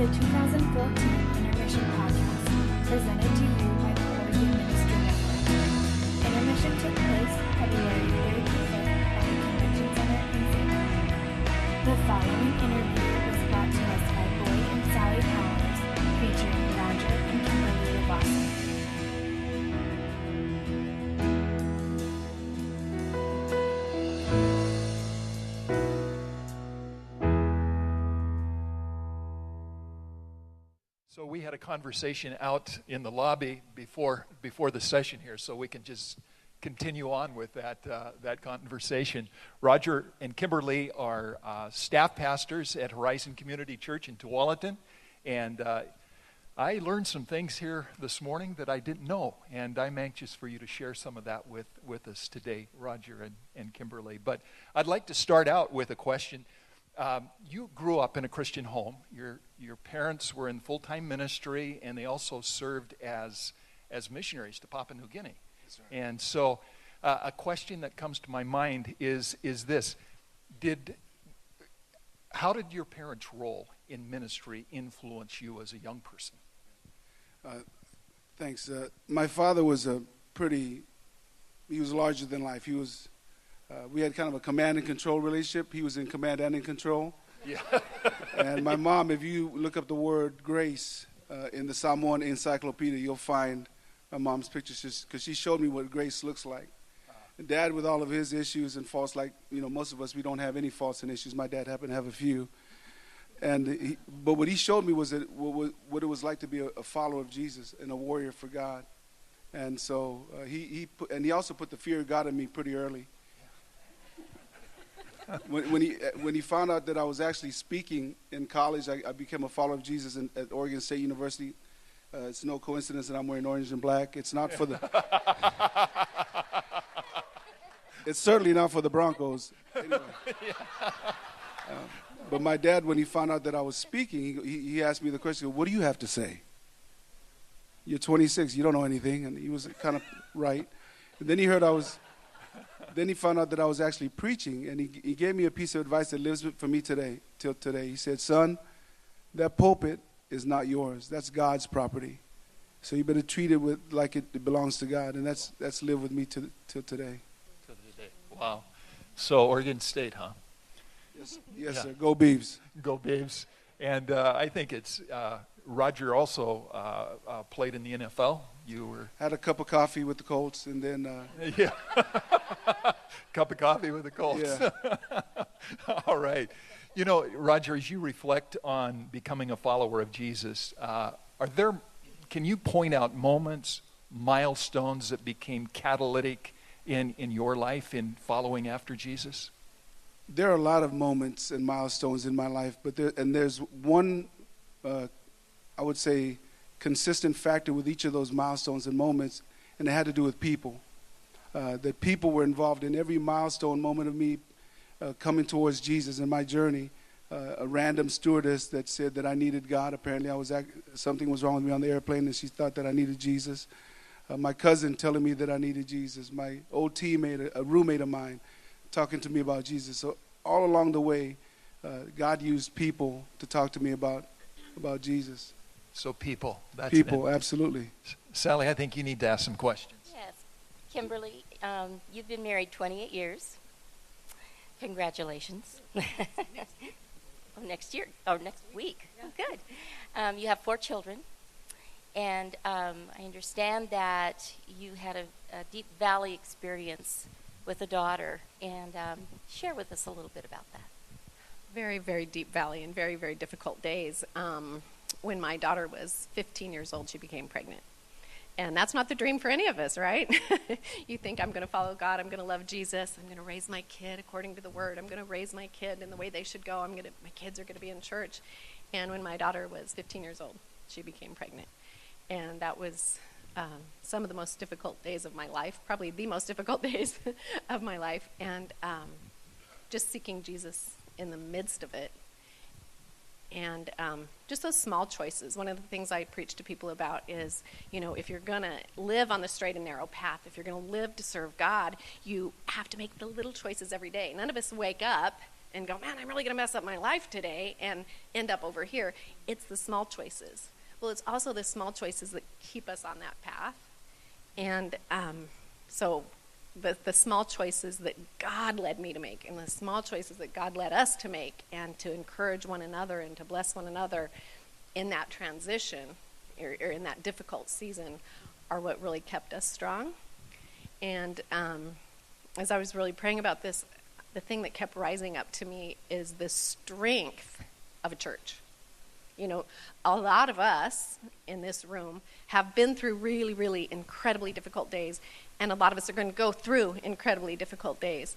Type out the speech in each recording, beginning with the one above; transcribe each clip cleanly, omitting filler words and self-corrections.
the 2014 Intermission podcast, presented to you by the Oregon Ministry Network. Intermission took place February 3rd to 5th at the Convention Center in Phoenix. The following interview was brought to us by Boyd and Sally Powers, featuring Roger and Kimberly Levasa. So we had a conversation out in the lobby before the session here, so we can just continue on with that conversation. Roger and Kimberly are staff pastors at Horizon Community Church in Tualatin, and I learned some things here this morning that I didn't know, and I'm anxious for you to share some of that with us today, Roger and Kimberly. But I'd like to start out with a question. You grew up in a Christian home. Your parents were in full-time ministry, and they also served as missionaries to Papua New Guinea. Yes, sir. And so a question that comes to my mind is this. How did your parents' role in ministry influence you as a young person? Thanks. My father was he was larger than life. We had kind of a command and control relationship. He was in command and in control. Yeah. And my mom, if you look up the word grace in the Samoan encyclopedia, you'll find my mom's pictures because she showed me what grace looks like. And Dad, with all of his issues and faults, like most of us, we don't have any faults and issues. My dad happened to have a few. But what he showed me was what it was like to be a follower of Jesus and a warrior for God. And so he also put the fear of God in me pretty early. When he found out that I was actually speaking in college, I became a follower of Jesus at Oregon State University. It's no coincidence that I'm wearing orange and black. It's not for the. It's certainly not for the Broncos. Anyway. But my dad, when he found out that I was speaking, he asked me the question, "What do you have to say? You're 26. You don't know anything." And he was kind of right. And then Then he found out that I was actually preaching, and he gave me a piece of advice that lives for me till today. He said, "Son, that pulpit is not yours. That's God's property. So you better treat it like it belongs to God." And that's lived with me till today. Till today. Wow. So Oregon State, huh? Yes, Yeah. Sir. Go Beavs. Go Beavs. And I think it's Roger also played in the NFL. You had a cup of coffee with the Colts, and then yeah, cup of coffee with the Colts. Yeah. All right. Roger, as you reflect on becoming a follower of Jesus, can you point out moments, milestones that became catalytic in your life in following after Jesus? There are a lot of moments and milestones in my life, but there's one, I would say, consistent factor with each of those milestones and moments, and it had to do with people. That people were involved in every milestone moment of me coming towards Jesus in my journey. A random stewardess that said that I needed God. Apparently, something was wrong with me on the airplane, and she thought that I needed Jesus. My cousin telling me that I needed Jesus. My old teammate, a roommate of mine, talking to me about Jesus. So all along the way, God used people to talk to me about Jesus. So people. That's people, absolutely. Sally, I think you need to ask some questions. Yes. Kimberly, you've been married 28 years. Congratulations. Next week. Oh, good. You have 4 children. And I understand that you had a deep valley experience with a daughter. And share with us a little bit about that. Very, very deep valley and very, very difficult days. When my daughter was 15 years old, she became pregnant. And that's not the dream for any of us, right? You think, I'm going to follow God, I'm going to love Jesus, I'm going to raise my kid according to the word, I'm going to raise my kid in the way they should go, my kids are going to be in church. And when my daughter was 15 years old, she became pregnant. And that was some of the most difficult days of my life, probably the most difficult days of my life. And just seeking Jesus in the midst of it. And just those small choices. One of the things I preach to people about is, if you're going to live on the straight and narrow path, if you're going to live to serve God, you have to make the little choices every day. None of us wake up and go, man, I'm really going to mess up my life today and end up over here. It's the small choices. Well, it's also the small choices that keep us on that path. And so the small choices that God led me to make, and the small choices that God led us to make, and to encourage one another and to bless one another in that transition or in that difficult season, are what really kept us strong. And as I was really praying about this, the thing that kept rising up to me is the strength of a church. You know, a lot of us in this room have been through really, really incredibly difficult days, and a lot of us are going to go through incredibly difficult days,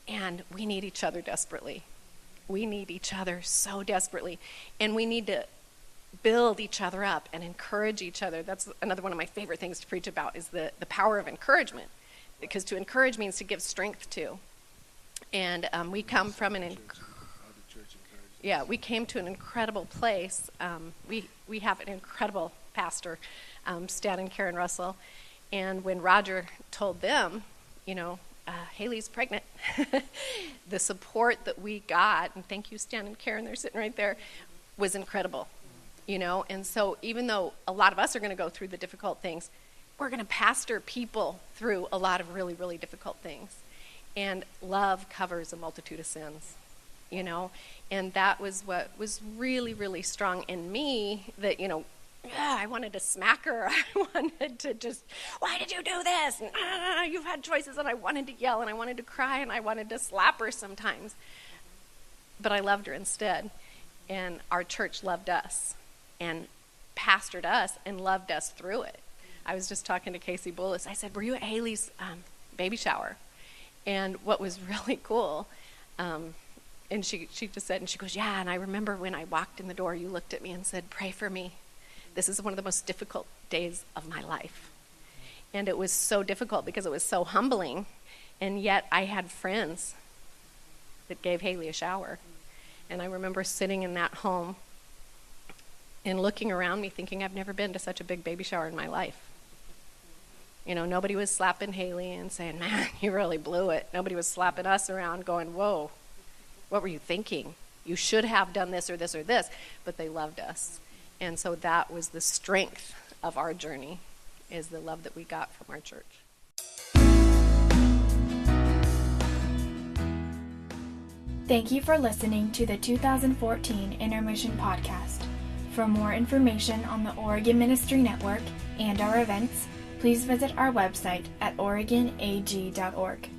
and we need each other desperately. We need each other so desperately, and we need to build each other up and encourage each other. That's another one of my favorite things to preach about, is the power of encouragement, because to encourage means to give strength to. And we come from we came to an incredible place. We have an incredible pastor, Stan and Karen Russell. And when Roger told them, you know, Haley's pregnant, the support that we got, and thank you, Stan and Karen, they're sitting right there, was incredible. You know, and so even though a lot of us are going to go through the difficult things, we're going to pastor people through a lot of really, really difficult things. And love covers a multitude of sins, you know. And that was what was really, really strong in me, that, you know, I wanted to smack her. I wanted to just, why did you do this? And you've had choices. And I wanted to yell, and I wanted to cry, and I wanted to slap her sometimes. But I loved her instead. And our church loved us and pastored us and loved us through it. I was just talking to Casey Bullis. I said, were you at Haley's baby shower? And what was really cool, and she just said, and she goes, yeah, and I remember when I walked in the door, you looked at me and said, pray for me. This is one of the most difficult days of my life. And it was so difficult because it was so humbling, and yet I had friends that gave Haley a shower. And I remember sitting in that home and looking around me thinking, I've never been to such a big baby shower in my life. You know, nobody was slapping Haley and saying, man, you really blew it. Nobody was slapping us around going, whoa, what were you thinking? You should have done this or this or this. But they loved us. And so that was the strength of our journey, is the love that we got from our church. Thank you for listening to the 2014 Intermission podcast. For more information on the Oregon Ministry Network and our events, please visit our website at oregonag.org.